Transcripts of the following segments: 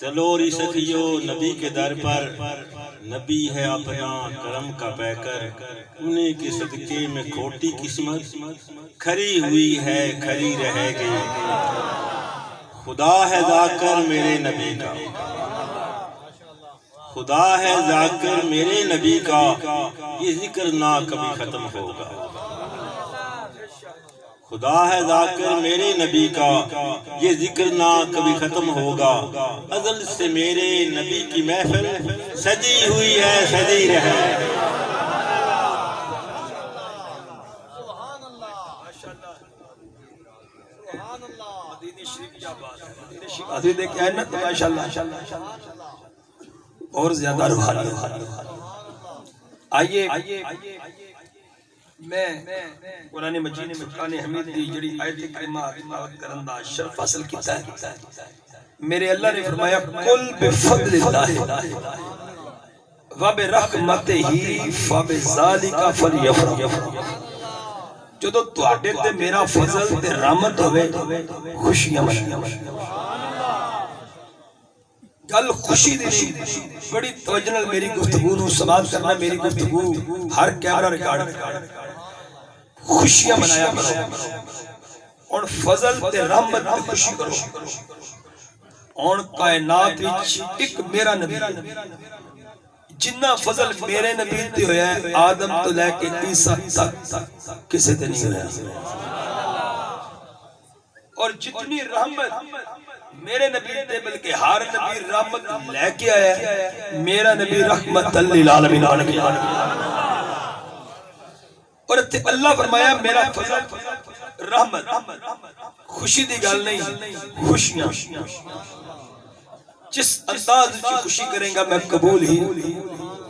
چلوری سخیو نبی کے در پر، نبی ہے اپنا کرم کا پیکر، انہیں کے صدقے میں کھوٹی قسمت کھری ہوئی ہے کھری رہے گی۔ خدا ہے ذاکر میرے نبی کا، خدا ہے ذاکر میرے نبی کا، یہ ذکر نہ کبھی ختم ہوگا۔ خدا ہے ذاکر میرے نبی کا، یہ ذکر نہ کبھی ختم ہوگا۔ ازل سے میرے نبی کی محفل سجی ہوئی ہے سجی رہے۔ اور زیادہ روحانی آئیے میں قرآن مجید فرقان حمید دی جڑی آیت کریمہ تلاوت کرن دا شرف حاصل کیتا ہے۔ میرے اللہ نے فرمایا قل بفضل اللہ وبرحمتہ فبذالک فلیفرحوا، جدوں تواڈے تے میرا فضل تے رحمت ہوے خوشیاں مناؤ۔ گل خوشی دی نہیں، بڑی توجہ نال میری گفتگو نو سماعت کرنا، میری گفتگو ہر کیمرہ ریکارڈ خوشیاں منایا کرو، اور فضل تے رحمت تے خوشی کرو۔ اور کائنات وچ ایک میرا نبی جنہ فضل میرے نبی تے ہویا ہے آدم تو لے کے عیسیٰ تک کسے تے نہیں ہویا۔ اور جتنی رحمت میرے نبی تے بلکہ ہر نبی رحمت لے کے آیا ہے، میرا نبی رحمت للعالمین بن کے آیا۔ اور اللہ فرمایا میرا فضل رحمت، خوشی دی گل نہیں، خوشیاں۔ جس انداز کی خوشی کریں گا میں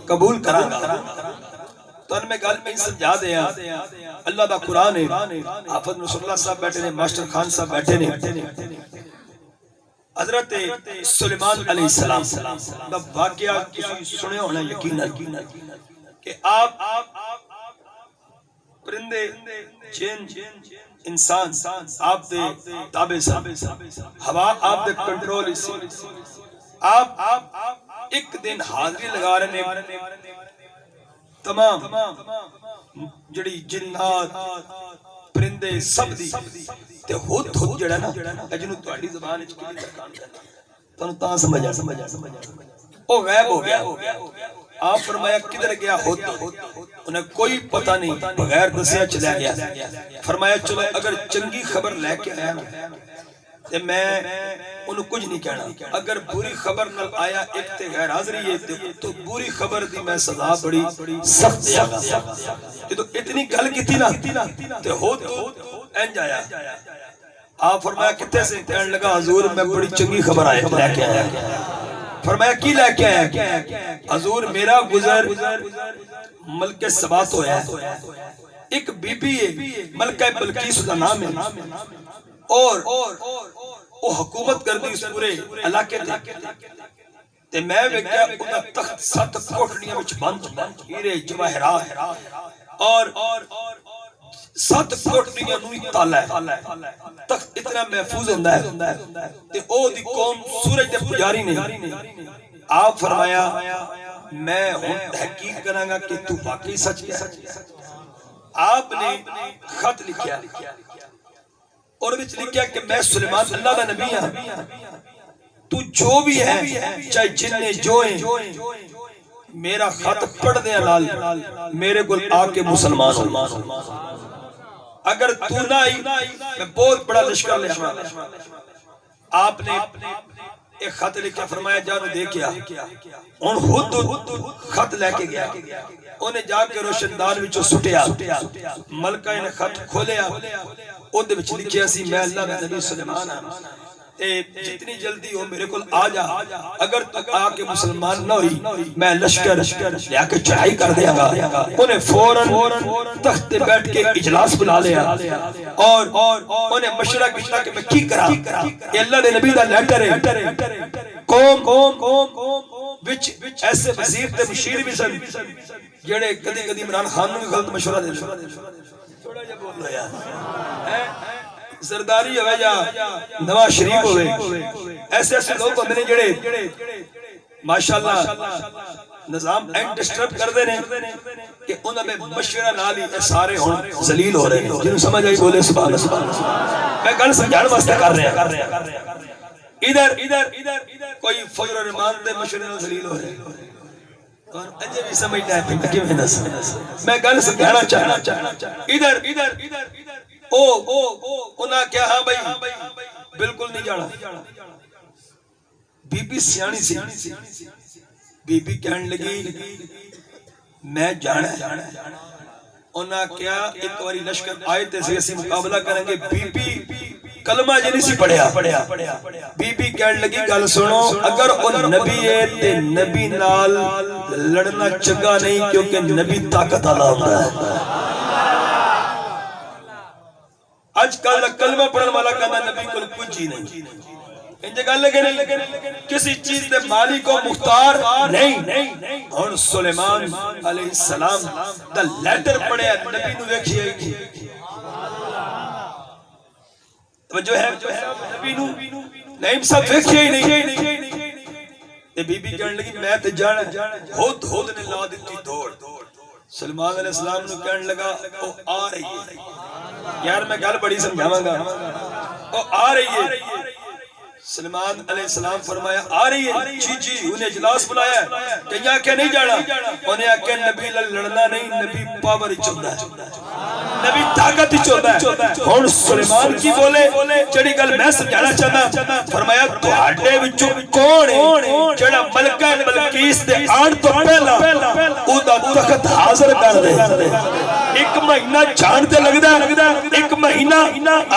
قبول کراں گا۔ تو ان میں گل میں سمجھا دیا، اللہ دا قرآن ہے، حافظ نصر اللہ صاحب بیٹھے نے، ماسٹر خان صاحب بیٹھے نے۔ حضرت سلیمان علیہ السلام دا واقعہ کسی سنے ہونا یقینا کہ آپ پرندے جن انسان آپ دے تابع صاحب، ہوا آپ دے کنٹرول اسی، آپ ایک دن حاضری لگا رہے ہیں تمام جڑی جنات پرندے سب دی تے ہد جڑا نا اجنو تہاڈی زبان وچ کی ترکان کرنا تانوں تاں سمجھا او غائب ہو گیا۔ آپ فرمایا کدھر گیا ہد، انہیں کوئی پتہ نہیں، بغیر دسیا چلا گیا۔ فرمایا چلو اگر چنگی خبر لے کے آیا نا تے میں انہوں کچھ نہیں کہنا، اگر بری خبر نہ آیا ایک تے غیر حاضری ہے تو بری خبر دی میں سزا بڑی سخت دیا گا۔ یہ تو اتنی گل کی تھی نا تے ہو تو انج آیا۔ آپ فرمایا کتے سے کہنے لگا حضور میں بڑی چنگی خبر آئے لے کے آیا۔ فرمایا کی لے کے آیا؟ حضور میرا گزر ملک سبا تو ہے، ایک بی بی ہے ملکہ بلقیس کا نام ہے، اور وہ حکومت کر دی اس پورے علاقے تے میں ویکھیا انہاں تخت 7 کوٹھڑیاں وچ بند ہیرے جواہرات اور 7 کوٹھڑیاں نوں تالا ہے، تخت اتنا محفوظ ہوندا ہے تے او دی قوم سورج دے پجاری نہیں۔ آپ فرمایا میں ہن تحقیق کراں گا کہ تو واقعی سچ کہہ۔ آپ نے خط لکھیا اور وچ لکھیا کہ میں سلیمان اللہ دا نبی ہاں، تو جو بھی ہے چاہے جننے جو ہیں میرا خط پڑھ دے نال میرے کو آ کے مسلمان ہو، اگر تو نہ آئی میں بہت بڑا لشکر لے آؤں۔ آپ نے ایک خط لکھا، فرمایا جانو دیکھیا ان خود خط لے کے گیا، انہیں جا کے روشن دان وچوں سٹیا، ملکہ نے خط کھولیا، او دے وچ لکھیا سی میں اللہ دا نبی سلیمان ہاں، جتنی جلدی ہو میرے کو آ جا، اگر تو آ کے مسلمان نہ ہوئی میں لشکر لے کے چڑھائی کر دیا گا۔ انہیں فوراً تخت پہ بیٹھ کے اجلاس بلا لیا اور انہیں مشورہ کیا کہ میں کی کرا، یہ اللہ دے نبی دا لیٹر ہے، قوم وچ ایسے وزیر تے مشیر بھی سن جڑے کدی عمران خان نوں غلط مشورہ دے تھوڑا جا بول لو یار، زرداری ہوئے یا نواز شریف ہوئے، ایسے ایسے لوگ ہوندے نے جڑے ماشاءاللہ نظام اینڈ ڈسٹرب کر دے نے کہ انہاں میں مشورہ نال ہی سارے ہن ذلیل ہو رہے ہیں. جنوں سمجھ آئی بولے سبحان اللہ. میں گل سمجھانے واسطے کر رہا ادھر کوئی فضل الرحمان دے مشورے نال ذلیل ہو رہے ہیں اور اجے بھی سمجھدا ہے کہ کیویں دس. میں گل سمجھانا چاہنا ادھر او انہاں کیا ہاں بھائی بالکل نہیں جانا. بی بی سیانی سی بی بی کہن لگی میں جانا ہے. انہاں کیا ایک واری لشکر آئے تے اسی مقابلہ کریں گے. بی بی کلمہ جنی سی پڑھیا. بی بی کہن لگی گل سنو اگر ان نبی ہے تے نبی نال لڑنا چنگا نہیں کیونکہ نبی طاقت والا ہوتا ہے. آج کل کلمہ پڑھن والا کہنا نبی کو کچھ ہی نہیں. ان جگہ لگے نہیں کسی چیز دے مالک کو مختار نہیں. اور سلیمان علیہ السلام دا لیٹر پڑھیا نبی نو ویکھیا ہی نہیں. توجہ ہے نبی نو نہیں سب ویکھیا ہی نہیں. تے بی بی کہن لگی میں تے جانا. ہود نے لا دتی دوڑ. سلیمان علیہ السلام نو کہن لگا او آ رہی ہے. یار میں گل بڑی سمجھاواں گا. او آ رہی ہے. سلیمان علیہ السلام فرمایا آ رہی ہے. جی انہیں اجلاس بلایا ہے. کہیں کہ نہیں جانا. انہیں آکے نبی لڑنا نہیں نبی پاور چوندہ ہے نبی طاقت چوندہ ہے. اور سلیمان کی بولے چڑی گل میں سمجھانا چاہتا. فرمایا تہاڈے وچوں کون ہے جڑا ملکہ بلقیس دے آن تو پہلا او دا تخت حاضر کر دے. ایک مہینہ جان تے لگدا ہے ایک مہینہ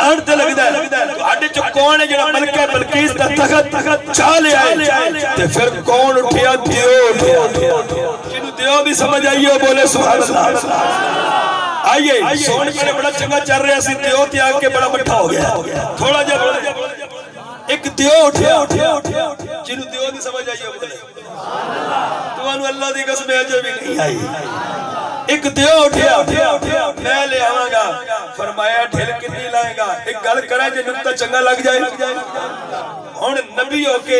آن تے لگدا ہے. تہاڈے چوں کون ہے جڑا ملکہ بلقیس دا تخت چا لے آئے. تے پھر کون اٹھیا؟ دیو. جنوں دیو بھی سمجھ آئیے بولے سبحان اللہ. آئیے سون میرے بڑا چنگا چل رہا سی. دیو تے آ کے بڑا مٹھا ہو گیا. تھوڑا جا ایک دیو اٹھیا جنوں دیو نہیں سمجھ آئیے بولے تمہانوں اللہ دی قسم اجے بھی نہیں آئی. ایک دیو اٹھیا میں لے آواں گا. فرمایا ڈھل کتنی لائے گا. ایک گل کرا جے نقطہ چنگا لگ جائے. ہن نبی ہو کے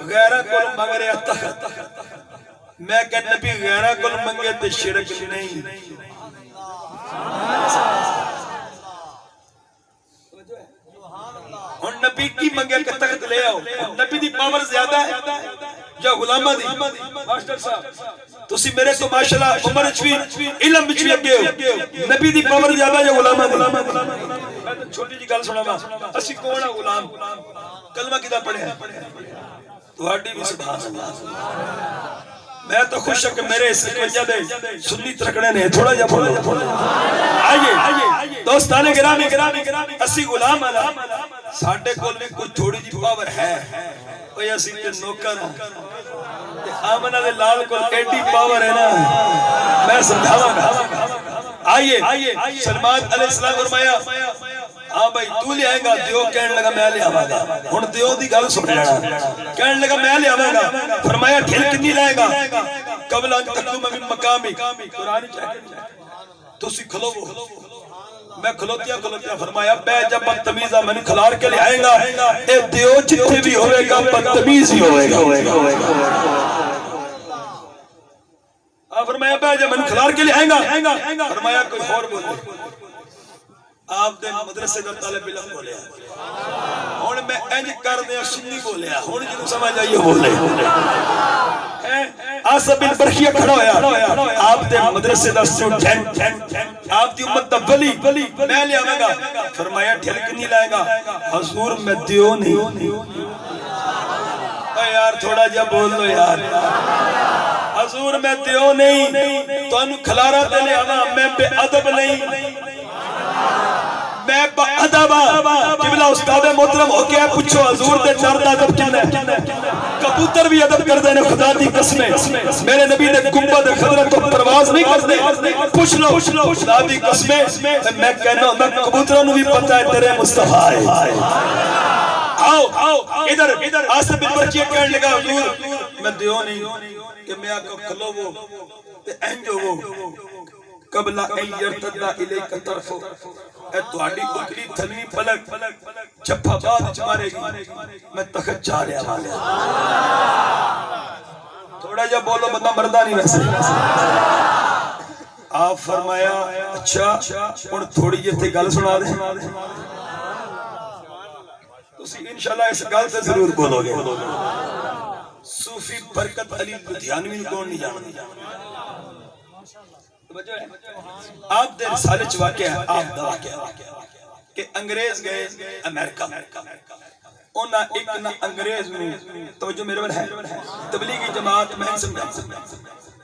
غیراں کول منگ رہا تخت. میں کہ نبی غیراں کول منگے تے شرک نہیں. اور نبی کی منگے کہ تخت لے آؤ. نبی دی پاور زیادہ ہے یا غلامہ دی؟ ماسٹر صاحب تسی میرے تو ماشاءاللہ عمر وچ بھی علم وچ بھی اگے ہو. نبی دی پاور زیادہ یا غلامہ دی؟ میں تو چھوٹی جی گل سناواں. اسی کون ہے غلام؟ کلمہ کدا پڑھیا تہاڈی بھی سبحان اللہ. میں تو خوش ہوں کہ میرے اس وجہ دے سنی ترکڑے نے تھوڑا جا بولو. آئیے دوستانے گرامی اسی غلام والا ساڈے کول بھی کوئی تھوڑی جی پاور ہے. اوے اسی تے نوکر تے آمنہ دے لال کول ایڈی پاور ہے نا میں سمجھاواں گا. آئیے سلمان علیہ السلام فرمایا ہاں بھائی تو لے آئے گا. دیو کہنے لگا میں لے آواں گا. ہن دیو دی گل سن لینا. کہنے لگا میں لے آواں گا. فرمایا ڈھل کتنی لائے گا؟ قبل ان تقوم من مقامی. قرآن تسی کھلو میں کھلوتیا. فرمایا بے جب بدتمیزا میں کھلار کے لے آئے گا. اے دیو جتنے بھی ہوئے گا بدتمیز ہی ہوئے گا. فرمایا بے جب میں کھلار کے لے آئے گا. فرمایا کوئی اور بولے. آپ دے مدرسے دا طالب علم بولیا. ہن میں انج کر دیا سنی بولیا. ہن جنوں سمجھ آئیے بولے. آصف بن برخیہ کھڑا ہویا. آپ دے مدرسے دا اسٹوڈنٹ آپ دی امت دا ولی میں لے آواں گا. فرمایا ڈھل کتنی لائے گا؟ حضور میں دیو نہیں. اے یار تھوڑا جا بول لو یار. حضور میں دیو نہیں تانوں کھلارا تے لے آواں. میں بے ادب نہیں میں با ادب. قبلہ استاد محترم ہو کے پوچھو حضور دے چار ادب کنے؟ کبوتر بھی ادب کر دینے خدا دی قسمیں. میرے نبی نے گنبد خضرا تو پرواز نہیں کرتے. پوچھ لو خدا دی قسمیں. میں کہنا ہوں کبوتروں نو بھی پتہ ہے تیرے مصطفیٰ ہے. آؤ ادھر آصف بن برخیہ کہنے لگا حضور میں دیو نہیں کہ میں آقا کھلو وہ تے انجو وہ قبل ان یرتد الیک طرف اے تہاڈی اکلی تھلوی پلک جھپا بعد وچ مارے گی میں تخت چاہ لیا والیا تھوڑا جا بولو بندہ مردہ نہیں ویسے آپ فرمایا اچھا ہن تھوڑی جی تے گل سنا دے تسی انشاءاللہ اس گل تے ضرور بولو گے صوفی برکت علی لدھیانوی کون نہیں جانتا آپ دے رسالے چ واقعہ ہے آپ دا واقعہ کہ انگریز گئے امریکہ انہاں ایک نہ انگریز میں توجہ میرے ول ہے تبلیغی جماعت میں سمجھا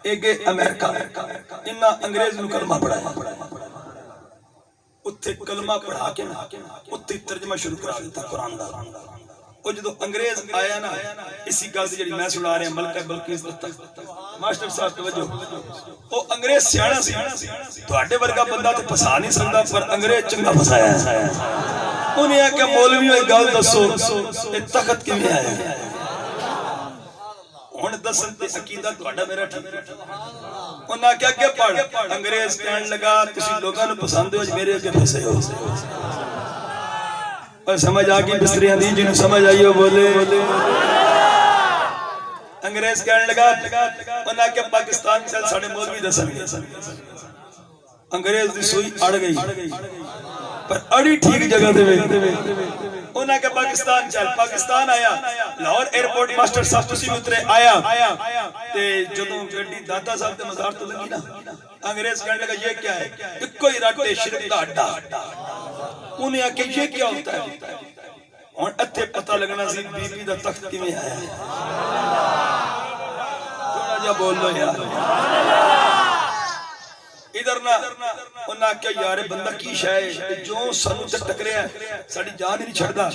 ایک امریکہ انہاں انگریز نو کلمہ پڑھایا اتھے کلمہ پڑھا کے نا اتھے ترجمہ شروع کرا دیتا قرآن دا وہ جدو انگریز آیا نا اسی گل دی جڑی میں سنا رہا ملکہ بلقیس تک ماسٹر صاحب توجہ وہ انگریز سیانا سی تواڈے ورگا بندہ تے پھسا نہیں سکدا پر انگریز چنگا پھسایا ہے انہیں آ کہ مولویوں ایک گل دسو اے تخت کیویں آیا ہن دسن تے عقیدہ تواڈا میرا ٹھیک انہاں کہ اگے پڑھ انگریز کہن لگا تسی لوگاں نوں پسند ہو میرے اگے پھسے ہو اور سمجھ آگئی بستریاں دی جنہوں سمجھ آئی ہو بولے انگریز کہنے لگا انہاں کہ پاکستان چل ساڑھے مولوی دسن گے انگریز دی سوئی اڑ گئی پر اڑی ٹھیک جگہ دے انہاں کہ پاکستان چل پاکستان آیا لاہور ایئرپورٹ ماسٹر صاحب تسی اترے آیا تے جدوں گڈی دادا صاحب تے مزار تو لگی نا انگریز کہنے لگا یہ کیا ہے اکو ہی رٹے شرک دا اڈا انہیں آکے یہ کیا ہوتا ہے اور اتھے پتہ لگنا سی بی بی دا تخت کی میں آیا تھوڑا جا بول لو یار ادھر نا انہاں کیا یار بندہ کی شاہ جو سنو تے ٹکرے ہیں ساڑی جان ہی نہیں چھڑدا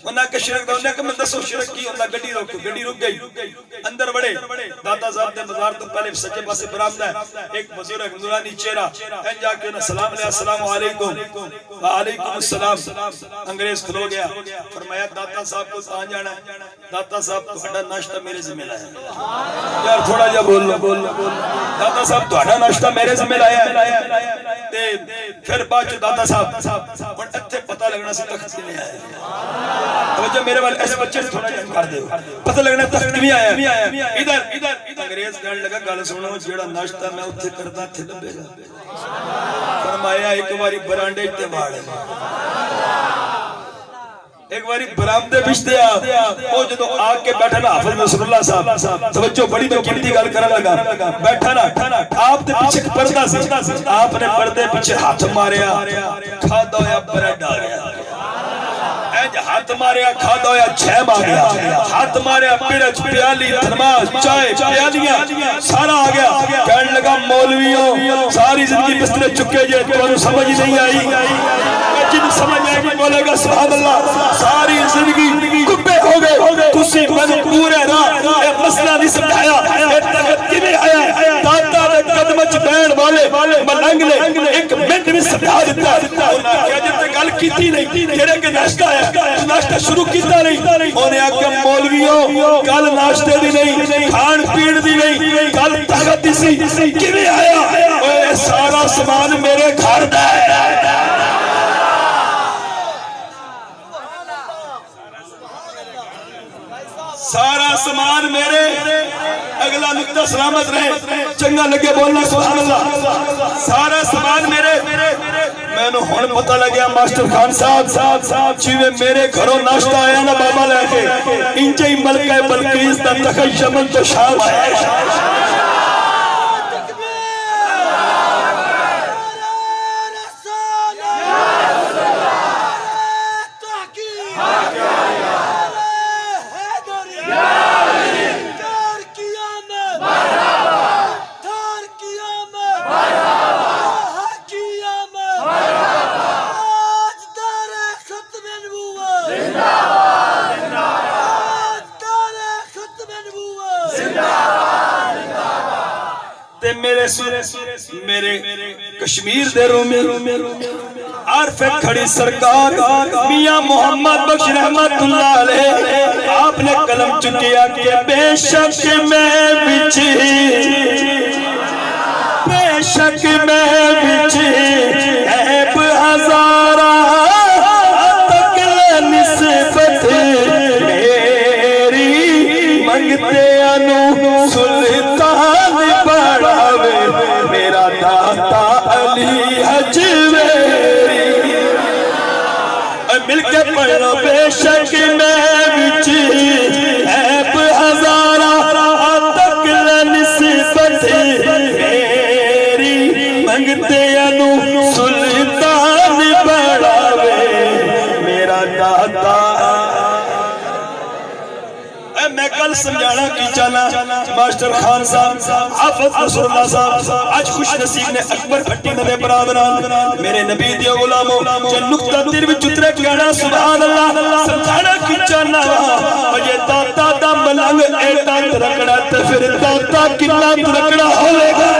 انہاں کے شرک دا انہاں کہ میں دسو شرک کی انہاں گڈی رک گئی اندر بڑے دادا صاحب دے مزار تو پہلے سچے پاسے برآمدہ ہے ایک بزرگ نورانی چہرہ ان جا کے انہاں سلام علیہ السلام علیکم وعلیکم السلام انگریز کھلو گیا فرمایا دادا صاحب کو کہاں جانا ہے دادا صاحب تہاڈا ناشتہ میرے ذمہ لایا یار تھوڑا جا بول لو دادا صاحب تہاڈا ناشتہ میرے ذمہ پھر بعد دادا صاحب اور اتھے پتہ لگنا سی تخت کی نہیں آیا توجہ میرے والے ایسے بچے تھوڑا جان کر دے پتہ لگنا تخت کی نہیں آیا ادھر انگریز کہنے لگا گل سنو جیڑا ناشتہ میں اتھے کردا تھے لبے گا فرمایا ایک باری برانڈے تے واڑ ایک باری برامدے بچتے وہ جدو آگ کے بیٹھا نا حافظ نصر اللہ صاحب توجہ بڑی تو قیمتی گل کرنے لگا بیٹھا نا آپ دے پیچھے پردہ سی آپ نے پردے پیچھے ہاتھ ماریا کھادا ہویا بریڈ آ گیا ہاتھ ماریا کھادا ہویا چھیم آ گیا ہاتھ ماریا پیڑچ پیالی تھرماس چائے پیالیاں سارا آ گیا کہنے لگا مولویوں ساری زندگی بسترے چکے جے تو سمجھ نہیں آئی جن سمجھ آئے گی بولے گا سبحان اللہ ساری زندگی کبے ہو گئے تسی میں پورے راہ اے مسئلہ نہیں سمجھایا اے تخت کی میں آیا ہے دادا نے قدمچ بین والے ملنگ نے ایک منٹ میں سمجھا دیتا انہاں کیا جب تک گل کیتی نہیں تیرے کے ناشتہ ہے ناشتہ شروع کیتا نہیں انہیں آکے مولویوں گل ناشتے دی نہیں کھان پین دی نہیں گل تخت دی سی کی میں آیا اے سارا سامان میرے گھر دا ہے سارا سامان میرے اگلا نقطہ سلامت رہے چنگا لگے بولنا سبحان اللہ سارا سامان میرے میں نے ہون پتہ لگیا ماسٹر خان صاحب چیوے میرے گھروں ناشتہ آیا نا بابا لے کے انجے ہی ملکہ بلقیس دا تخیمن تو شاہ ہے میرے کشمیر دے رومی عارف کھڑی سرکار میاں محمد بخش رحمت اللہ علیہ آپ نے قلم چکیا کہ بے شک میں بچھی بے شک میں بچ عیب ہزارہ تکل نسبت میری منگتے انو سلطان بڑھاوے میرا داتا علی حجویری مل کے پڑھ لو بے شک میں بچ عیب ہزارہ تکل نسبت میری منگتے انو سلطان بڑھاوے میرا داتا میں کل سمجھانا کی چانا ماسٹر خان صاحب حافظ رسول اللہ صاحب آج خوش نصیب نے اکبر بھٹی ندے برادران میرے نبی دیو غلاموں جو نکتہ تیر بھی چترے کہنا سبحان اللہ سمجھانا کی چانا یہ داتا دا ملنگ ایتا ترکڑا تو پھر داتا کنا ترکڑا ہوئے گا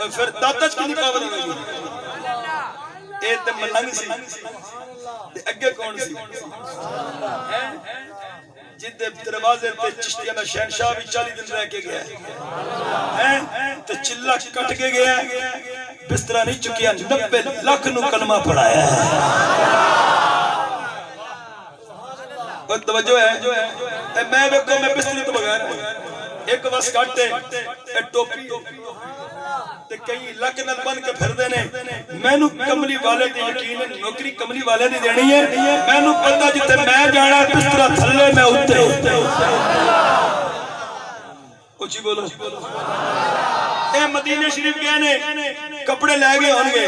پھر داتا کی نکاوت ہوئے گی ایت ملنگ سی اگے کون سی جد دروازے تے چشتیہ میں شہنشاہ بھی 40 دن رہ کے گیا ہے تے چلہ کٹ کے گیا ہے بسترہ نہیں چکیا 90 لاکھ نو کلمہ پڑھایا ہے کوئی توجہ ہے میں کو میں بستری تو بغیر ایک وس کاٹے ٹوپی تے کئی لکھ نل بن کے پھر دینے میں نو کملی والے دی یقین نوکری کملی والے دی دینی ہے میں نو پتہ جتے میں جانا بسترہ تھلے میں اتے اچھی بولو اے مدینہ شریف کہنے کپڑے لے گئے ہونگے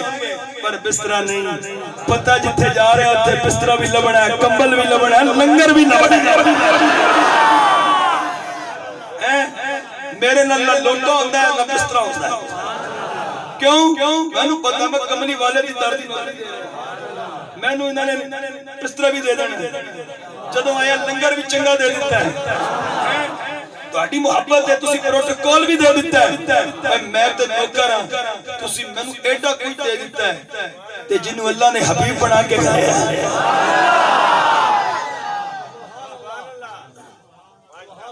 پر بسترہ نہیں پتہ جتے جا رہے ہوتے بسترہ بھی لبنا ہے کمبل بھی لبنا ہے لنگر بھی لبنا ہے میرے نلہ لوٹا ہوتا ہے نہ بسترہ ہوتا ہے کیوں میں نو پتہ میں کملی والے دی دردی میں نو انہوں نے بسترہ بھی دے دینا جدوں آیا لنگر بھی چنگا دے دیتا ہے تو آٹی محبت ہے تسی پروٹوکول بھی دے دیتا ہے میں تو نوکر ہاں تسی میں نو ایڈا کوئی دے دیتا ہے تے جنہوں اللہ نے حبیب بنا کے گھایا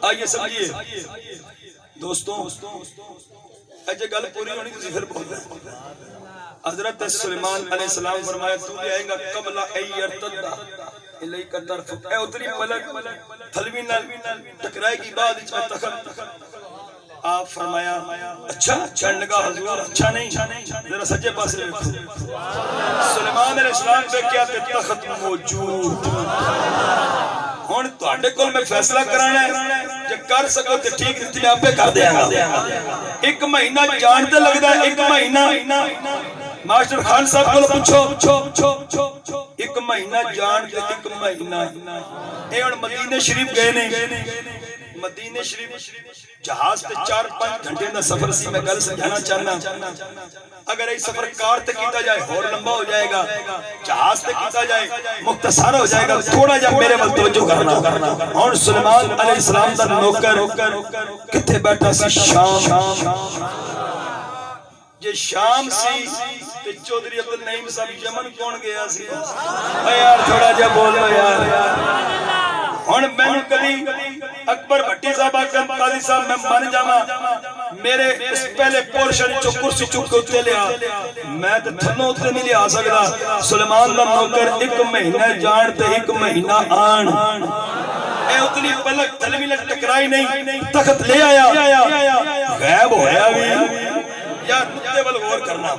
آئیے سمجھئے دوستوں اجھے گل پوری ہونی تسی پھر بول رہے حضرت سلیمان علیہ السلام فرمایا تو لے آئیں گا قبل ایرتدہ الی کا طرف اے اتری ملک تھلوی نال ٹکرائے کی بعد اچھا تخت آپ فرمایا اچھا چڑھ لگا حضور اچھا نہیں ذرا سجے پاس رکھو سلیمان علیہ السلام پہ کیا کہ تخت موجود ہون تو آڈے کول میں فیصلہ کرانا ہے جب کر سکو تو ٹھیک رہتی میں آپ پہ کر دیا گا ایک مہینہ جانتے لگ دا ایک مہینہ ماسٹر خان صاحب کو پوچھو ایک مہینہ جانتے ایک مہینہ اے اور مدینہ شریف گئے نہیں مدینہ شریف جہاز پہ 4-5 گھنٹے دا سفر سی میں گل سمجھانا چاہنا اگر ایک سفر کار تے کیتا جائے اور لمبا ہو جائے گا جہاز تے کیتا جائے مختصر ہو جائے گا تھوڑا جا میرے ول توجہ کرنا اور سلیمان علیہ السلام دا نوکر کتے بیٹھا سی شام یہ شام سی تے چودھری عبدالنعیم صاحب یمن کون گیا سی اے یار تھوڑا جا بولو یار ہن میں نے کبھی اکبر بھٹی صاحب آکر قاضی صاحب میں مان جاما میرے اس پہلے پورشن چو کرسی چک کے اتے لیا میں تو تھنوں اتے نہیں لیا سکتا سلیمان دا نوکر ایک مہینہ جان تے ایک مہینہ آن اے اتنی پلک تلوی نے ٹکرائی نہیں تخت لے آیا غیب ہویا بھی یار نکتے بل غور کرنا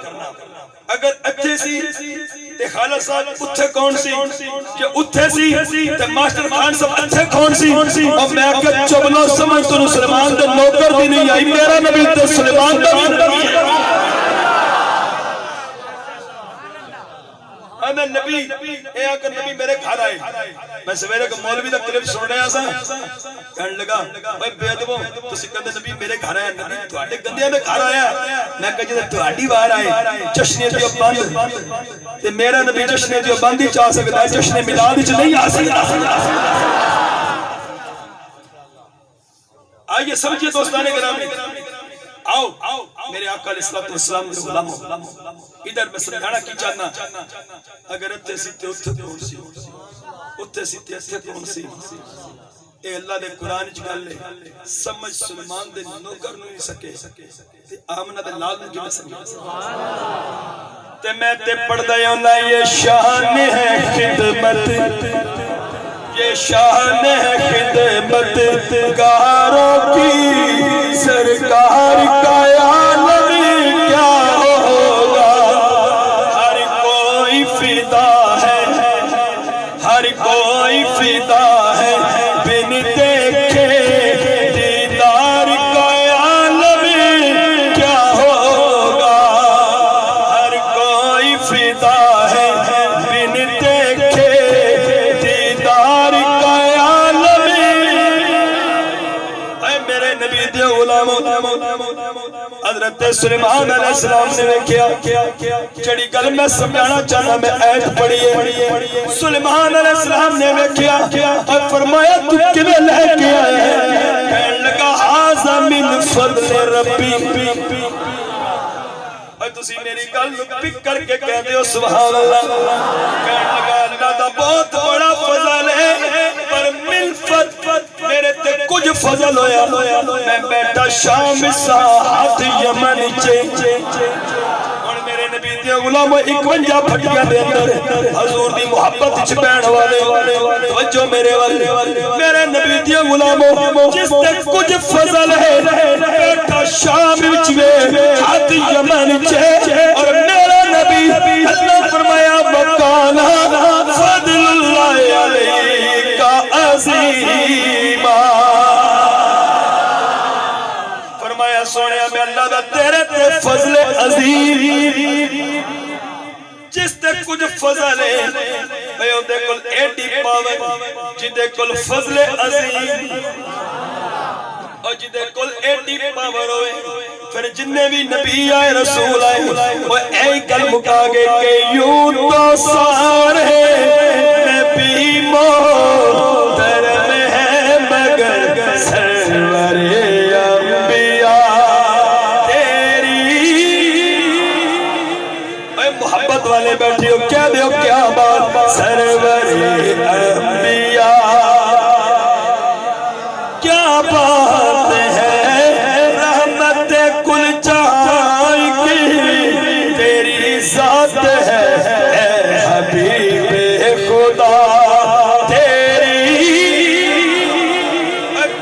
اگر اتھے سی تے خالد صاحب اتھے کون سی کہ اتھے سی تے ماسٹر خان صاحب اتھے کون سی اور میں کہ چبلو سمجھ تو سلیمان دے نوکر دی نہیں آئی میرا نبی تے سلیمان دا بھی میں نبی اے آکر نبی میرے گھر آئے میں سویرے کو مولوی دا کلپ سن رہا سا کہنے لگا بھائی بے ادبو تو سکندر نبی میرے گھر آیا نبی تواڈے گندیاں میں گھر آیا میں کہا جدے تواڈی وار آئے جشن دیو بند تے میرا نبی جشن دیو بند ہی چاہ سکتا ہے جشن میلاد وچ نہیں آ سکتا آئیے سمجھیے دوستانے گرامی آؤ میرے آقا علیہ السلام کے غلاموں ادھر میں سمجھانا کی چاہنا اگر اتھے سیتے اتھے کون سی اتھے سیتے اتھے کون سی اے اللہ دے قرآن چ گل ہے سمجھ سلیمان دے نوکر نو نہیں سکے تے آمنہ دے لال نو کیویں سمجھ تے میں تے پڑھدا ہوندا یہ شان ہے خدمت یہ شان ہے خدمت گاروں کی سرکار کا عالم کیا ہوگا ہر کوئی فدا ہے ہر کوئی فدا ہے بن دیکھے دیدار کا عالم کیا ہوگا ہر کوئی فدا ہے بن دیکھے دیدار کا عالم اے میرے نبی دے غلاموں حضرت سلیمان علیہ السلام نے کیا جڑی گل میں سمجھانا چاہنا میں ایت پڑھی ہے سلیمان علیہ السلام نے کیا اور فرمایا تو کیویں لے کے آیا ہے کہنے لگا ھذا من فضل ربی اور تسی میری گل نو پک کر کے کہہ دیو سبحان اللہ کہنے لگا اللہ دا بہت بڑا فضل ہے پر من فضل میرے تے کچھ فضل ہویا میں بیٹھا شام ساحت یمن چے اور میرے نبی دے غلاموں 51 پھٹیاں دے اندر حضور دی محبت وچ بہن والے توجہ میرے والے میرے نبی دے غلاموں جس تے کچھ فضل ہے بیٹھا شام وچ ہاتھ یمن چے اور میرا نبی اللہ فرمایا مکانا فضل اللہ علیہ کا عظیم فرمایا سونے میں اللہ دا تیرے تے فضل عظیم جس تے کچھ فضل ہے میں ان دے کل ایڈی پاور جدے کل فضل عظیم اور جدے کل ایڈی پاور ہوئے پھر جننے بھی نبی آئے رسول آئے وہ ایک گل مکا گئے کہ یوں تو سارے نبی محترم ہے مگر سرور انبیاء تیری اے محبت والے بیٹھے ہو کیا دیو کیا بات سرور انبیاء کیا بات ہے رحمت کل جہاں کی تیری ذات ہے اے حبیب خدا تیری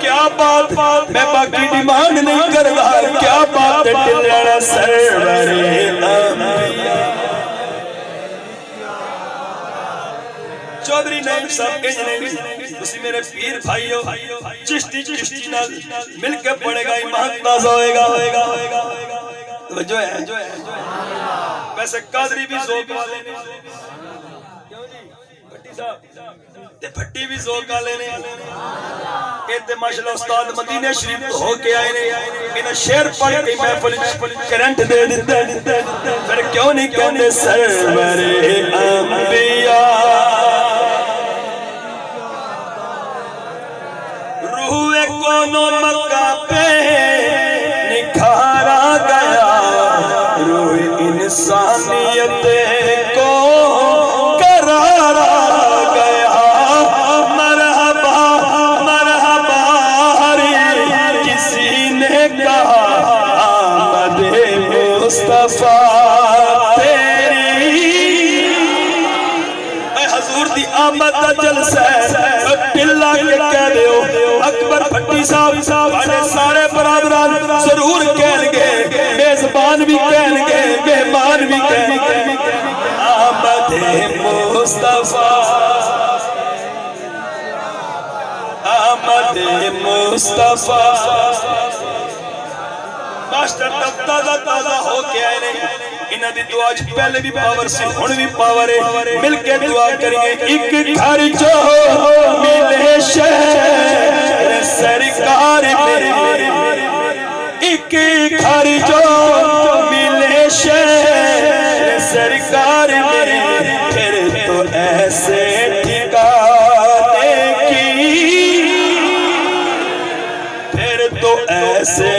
کیا بات میں باقی ڈیمانڈ نہیں کر رہا کیا بات ٹلڑا سرور انبیاء چودھری نائب صاحب کے جنہیں اسی میرے پیر بھائیو چشتی نال مل کے پڑے گا ایمان تازہ ہوئے گا توجہ ہے ویسے قادری بھی ذوق والے نے بھٹی بھی ذوق والے نے کہتے ماشاءاللہ استاد مدینہ شریف ہو کے آئے نے انہیں شعر پڑھ کے محفل کرنٹ دے دیتے پھر کیوں نہیں کہتے سرور انبیاء روح کونو مکہ پہ نکھارا گیا روح انسانیت کو قرارا گیا مرحبا مرحبا کسی نے کہا آمد مصطفیٰ تیری اے حضور دی آمد دا جلسہ ہے بلّہ کے کہہ دیو اکبر بھٹی صاحب سارے برادران ضرور کہن گے میزبان بھی کہن گے مہمان بھی کہن گے آمد مصطفیٰ آمد مصطفیٰ ماسٹر تب تازہ ہو کے آئے نہیں انہاں دی دعا پہلے بھی پاور سے ہن بھی پاور ہے مل کے دعا کریں گے ایک گھر جو ملے شہر سرکار میں ایک گھر جو ملے شہر سرکار میں پھر تو ایسے ٹھکانے کی پھر تو ایسے